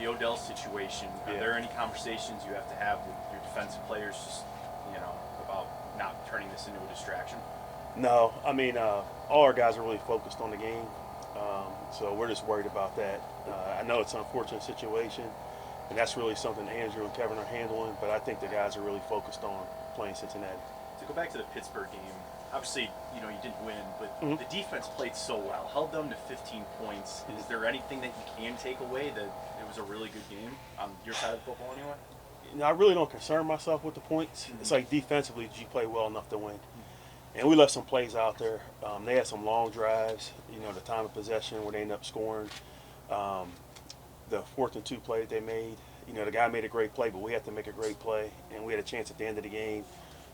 the Odell situation, are there any conversations you have to have with your defensive players, just, about not turning this into a distraction? No, I mean, all our guys are really focused on the game, so we're just worried about that. I know it's an unfortunate situation, and that's really something Andrew and Kevin are handling, but I think the guys are really focused on playing Cincinnati. To go back to the Pittsburgh game, obviously, you didn't win, but the Mm-hmm. defense played so well, held them to 15 points. Is there anything that you can take away that it was a really good game on your side of the football anyway? I really don't concern myself with the points. It's Mm-hmm. like defensively, did you play well enough to win? And we left some plays out there. They had some long drives, the time of possession where they ended up scoring. Um, the 4th and 2 play that they made, the guy made a great play, but we had to make a great play. And we had a chance at the end of the game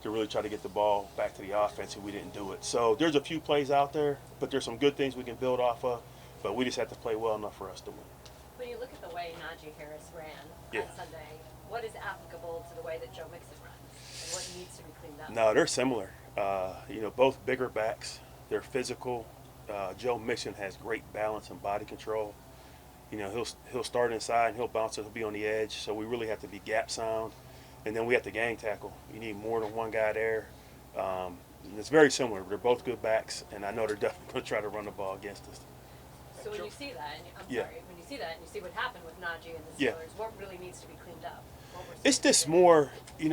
to really try to get the ball back to the offense, and we didn't do it. So there's a few plays out there, but there's some good things we can build off of. But we just have to play well enough for us to win. When you look at the way Najee Harris ran Yeah. on Sunday, what is applicable to the way that Joe Mixon runs, and what needs to be cleaned up? No, they're similar. Both bigger backs. They're physical. Joe Mixon has great balance and body control. He'll start inside and he'll bounce it. He'll be on the edge. So we really have to be gap sound, and then we have to gang tackle. You need more than one guy there. And it's very similar. They're both good backs, and I know they're definitely going to try to run the ball against us. So when you see that, and Yeah. when you see that and you see what happened with Najee and the Yeah. Steelers, what really needs to be cleaned up? It's just more,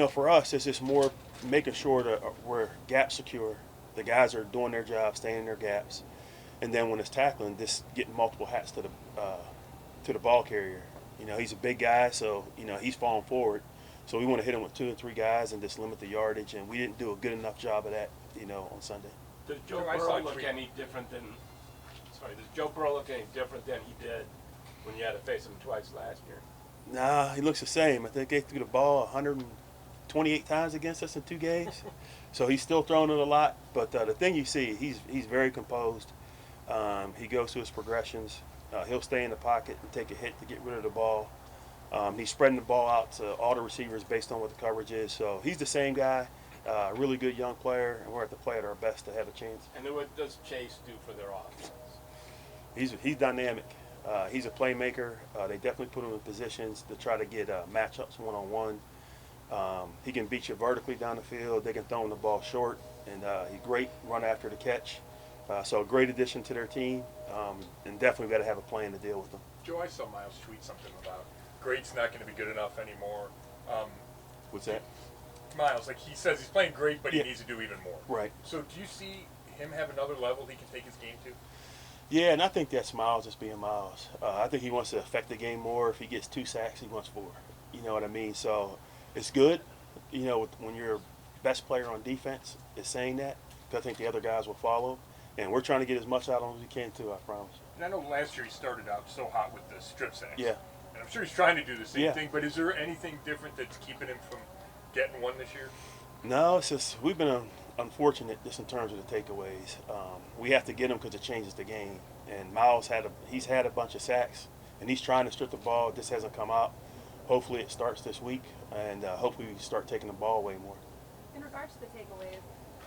for us, it's just more making sure that we're gap secure. The guys are doing their job, staying in their gaps, and then when it's tackling, just getting multiple hats to the ball carrier. He's a big guy, so he's falling forward. So we want to hit him with 2 or 3 guys and just limit the yardage, and we didn't do a good enough job of that, on Sunday. Does Joe Burrow look any different than? Sorry, does Joe Burrow look any different than he did when you had to face him twice last year? Nah, he looks the same. I think they threw the ball 128 times against us in 2 games. So he's still throwing it a lot. But the thing you see, he's very composed. He goes through his progressions. He'll stay in the pocket and take a hit to get rid of the ball. He's spreading the ball out to all the receivers based on what the coverage is. So he's the same guy, really good young player, and we're at to play at our best to have a chance. And then what does Chase do for their offense? He's dynamic. He's a playmaker. They definitely put him in positions to try to get matchups one-on-one. He can beat you vertically down the field. They can throw him the ball short, and he's great run after the catch. So a great addition to their team, and definitely got to have a plan to deal with them. Joe, I saw Miles tweet something about great's not going to be good enough anymore. What's that? Miles, like he says, he's playing great, but he Yeah. needs to do even more. Right. So do you see him have another level he can take his game to? Yeah, and I think that's Miles just being Miles. I think he wants to affect the game more. If he gets 2 sacks, he wants 4. You know what I mean? So it's good, when your best player on defense is saying that, because I think the other guys will follow. And we're trying to get as much out of him as we can, too, I promise. And I know last year he started out so hot with the strip sacks. Yeah. And I'm sure he's trying to do the same Yeah. thing, but is there anything different that's keeping him from getting one this year? No, it's just we've been unfortunate just in terms of the takeaways. We have to get him because it changes the game. And Miles he's had a bunch of sacks, and he's trying to strip the ball. It just hasn't come out. Hopefully it starts this week, and hopefully we start taking the ball away more. In regards to the takeaways,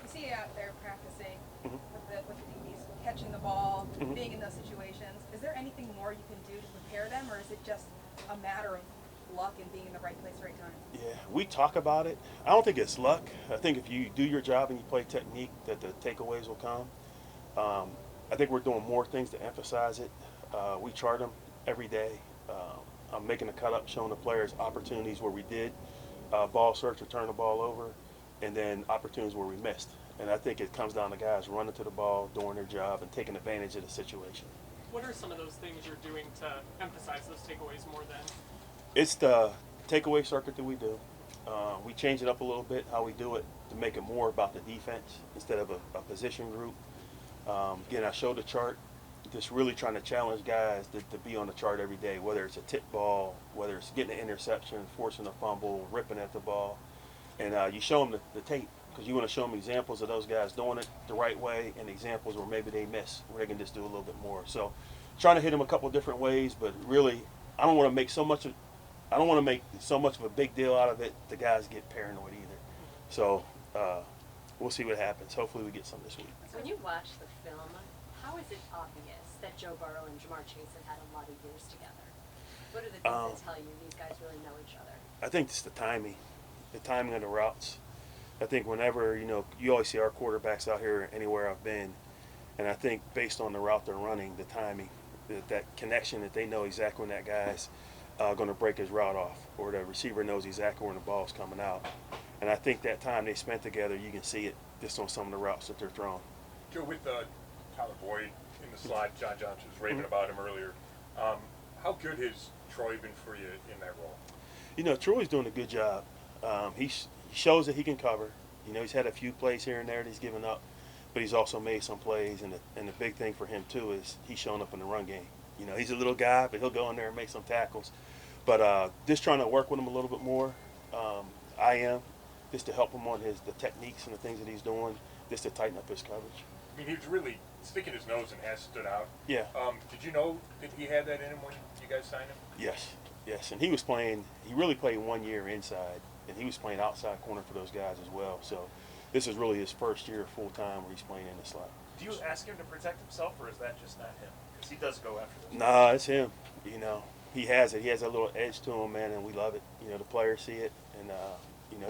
you see you out there practicing Mhm. with the DBs, catching the ball, Mhm. being in those situations. Is there anything more you can do to prepare them, or is it just a matter of luck and being in the right place, right time? Yeah, we talk about it. I don't think it's luck. I think if you do your job and you play technique, that the takeaways will come. I think we're doing more things to emphasize it. We chart them every day. I'm making a cut up, showing the players opportunities where we did ball search or turn the ball over, and then opportunities where we missed. And I think it comes down to guys running to the ball, doing their job, and taking advantage of the situation. What are some of those things you're doing to emphasize those takeaways more than? It's the takeaway circuit that we do. We change it up a little bit, how we do it, to make it more about the defense instead of a position group. Again, I showed the chart, just really trying to challenge guys to be on the chart every day, whether it's a tip ball, whether it's getting an interception, forcing a fumble, ripping at the ball. And you show them the tape, because you want to show them examples of those guys doing it the right way and examples where maybe they miss, where they can just do a little bit more. So trying to hit them a couple different ways, but really I don't want to make so much of a big deal out of it the guys get paranoid either. So we'll see what happens. Hopefully we get some this week. When you watch the film, how is it obvious that Joe Burrow and Jamar Chase have had a lot of years together? What are the things that tell you these guys really know each other? I think it's the timing of the routes. I think whenever, you always see our quarterbacks out here anywhere I've been, and I think based on the route they're running, the timing, that connection that they know exactly when that guy's going to break his route off, or the receiver knows exactly when the ball's coming out. And I think that time they spent together, you can see it just on some of the routes that they're throwing. Joe, with Tyler Boyd in the slot, John Johnson was raving about him earlier. How good has Troy been for you in that role? Troy's doing a good job. He shows that he can cover. He's had a few plays here and there that he's given up, but he's also made some plays. And the big thing for him too is he's showing up in the run game. He's a little guy, but he'll go in there and make some tackles. But just trying to work with him a little bit more. I am, just to help him on the techniques and the things that he's doing, just to tighten up his coverage. I mean, he was really sticking his nose and has stood out. Yeah. Did you know that he had that in him when you guys signed him? Yes. And he really played 1 year inside, and he was playing outside corner for those guys as well. So this is really his first year full time where he's playing in the slot. Do you ask him to protect himself, or is that just not him? Because he does go after those. Nah, it's him. He has it. He has a little edge to him, man, and we love it. The players see it, and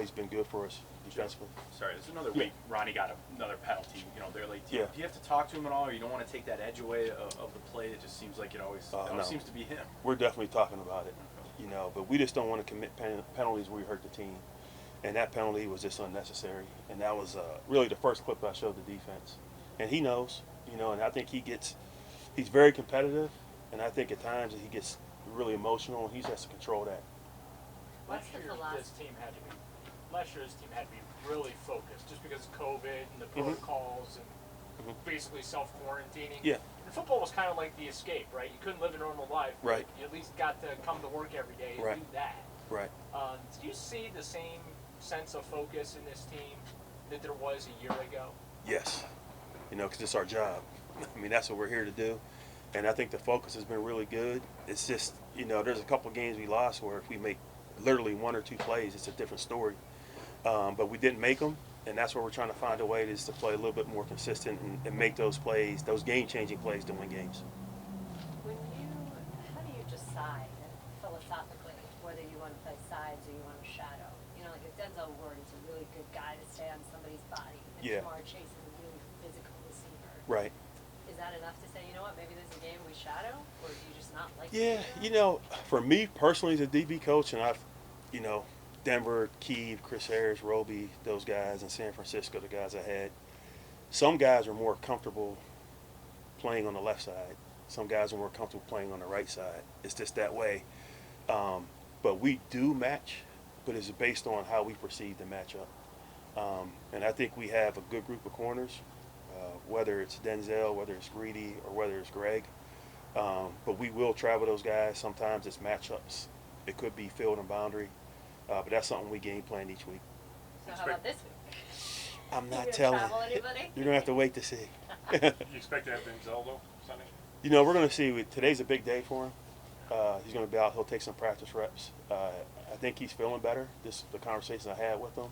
he's been good for us defensively. Sorry, there's another week. Ronnie got another penalty. They're late. Yeah. Do you have to talk to him at all, or you don't want to take that edge away of the play? It just seems like it always No. seems to be him. We're definitely talking about it, but we just don't want to commit penalties where we hurt the team. And that penalty was just unnecessary. And that was really the first clip I showed the defense. And he knows, and I think he's very competitive. And I think at times he gets really emotional, and he has to control that. What's the philosophy? Last year, this team had to be really focused just because of COVID and the protocols and basically self-quarantining. Yeah. And football was kind of like the escape, right? You couldn't live a normal life. but Right. You at least got to come to work every day and Right. do that. Right. Do you see the same sense of focus in this team that there was a year ago? Yes. Because it's our job. I mean, that's what we're here to do. And I think the focus has been really good. It's just, there's a couple games we lost where if we make literally 1 or 2 plays, it's a different story. But we didn't make them, and that's where we're trying to find a way to play a little bit more consistent and make those plays, those game-changing plays to win games. How do you decide philosophically whether you want to play sides or you want to shadow? Like if Denzel Ward is a really good guy to stay on somebody's body, and Yeah. Jamar Chase is a really physical receiver. Right. Is that enough to say, maybe there's a game we shadow, or do you just not like? Yeah, to do that? for me personally as a DB coach, and I've, Denver, Keeve, Chris Harris, Roby, those guys, and San Francisco, the guys I had, some guys are more comfortable playing on the left side. Some guys are more comfortable playing on the right side. It's just that way. But we do match, but it's based on how we perceive the matchup. And I think we have a good group of corners, whether it's Denzel, whether it's Greedy, or whether it's Greg. But we will travel those guys. Sometimes it's matchups. It could be field and boundary. But that's something we game plan each week. So how about this week? I'm You not gonna telling. travel anybody? You're going to have to wait to see. You expect to have Denzel, though, Sunday? We're going to see. Today's a big day for him. He's going to be out. He'll take some practice reps. I think he's feeling better, just the conversation I had with him.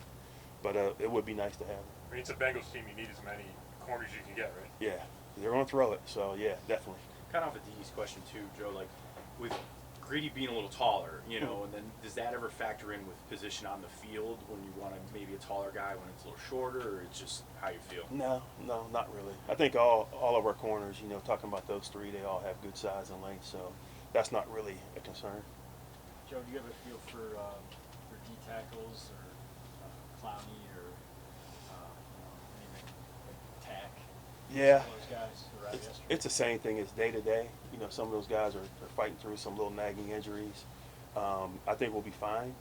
But it would be nice to have him. I mean, it's a Bengals team. You need as many corners you can get, right? Yeah, they're going to throw it. So, yeah, definitely. Kind of off of Dee's question too, Joe. Like with Greedy being a little taller, and then does that ever factor in with position on the field when you want maybe a taller guy when it's a little shorter, or it's just how you feel? No, not really. I think all of our corners, talking about those 3, they all have good size and length. So that's not really a concern. Joe, do you have a feel for D tackles or Clowney or anything like Tack? Yeah. Some of those guys who are out yesterday. It's the same thing as day to day. Some of those guys are fighting through some little nagging injuries. I think we'll be fine,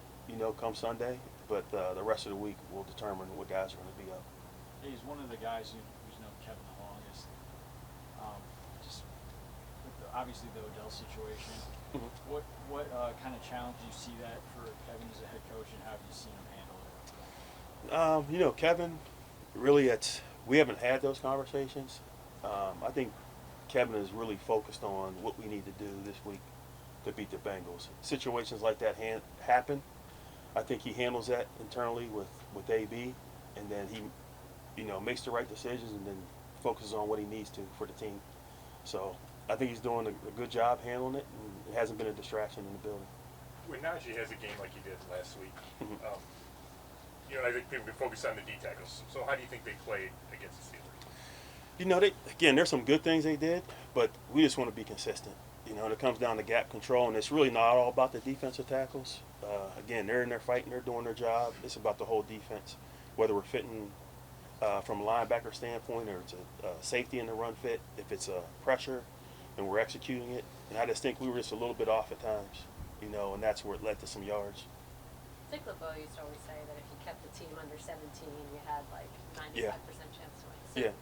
come Sunday. But the rest of the week will determine what guys are going to be up. He's one of the guys who's known Kevin the longest. Just with obviously the Odell situation, what kind of challenge do you see that for Kevin as a head coach, and how have you seen him handle it? Kevin, really, we haven't had those conversations. I think Kevin is really focused on what we need to do this week to beat the Bengals. Situations like that happen. I think he handles that internally with AB, and then he, makes the right decisions and then focuses on what he needs to for the team. So I think he's doing a good job handling it, and it hasn't been a distraction in the building. When Najee has a game like he did last week, Mhm. you know, I think people can focus on the D tackles. So how do you think they played against the Steelers? You know, there's some good things they did, but we just want to be consistent. You know, and it comes down to gap control, and it's really not all about the defensive tackles. Again, they're in there fighting, they're doing their job. It's about the whole defense, whether we're fitting from a linebacker standpoint or it's a safety in the run fit, if it's a pressure and we're executing it. And I just think we were just a little bit off at times, you know, and that's where it led to some yards. Dick LeBeau used to always say that if you kept the team under 17, you had like 95% chance to win. So Yeah.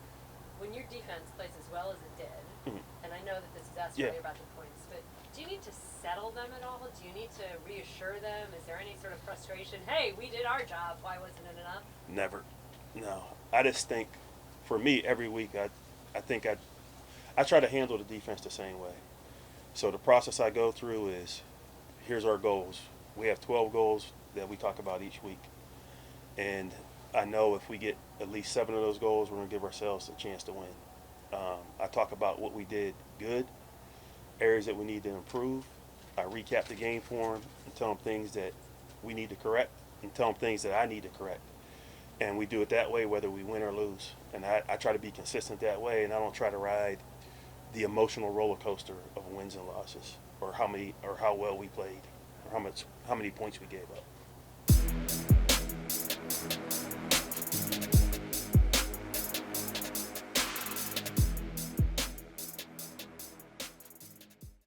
when your defense plays as well as it did, Mhm. and I know that this is asked Yeah. earlier about the points, but do you need to settle them at all? Do you need to reassure them? Is there any sort of frustration? Hey, we did our job. Why wasn't it enough? Never. No. I just think, for me, every week, I think I try to handle the defense the same way. So the process I go through is, here's our goals. We have 12 goals that we talk about each week. And I know if we get at least 7 of those goals, we're going to give ourselves a chance to win. I talk about what we did good, areas that we need to improve. I recap the game for them and tell them things that we need to correct and tell them things that I need to correct. And we do it that way whether we win or lose. And I try to be consistent that way, and I don't try to ride the emotional roller coaster of wins and losses, or how well we played, or how many points we gave up.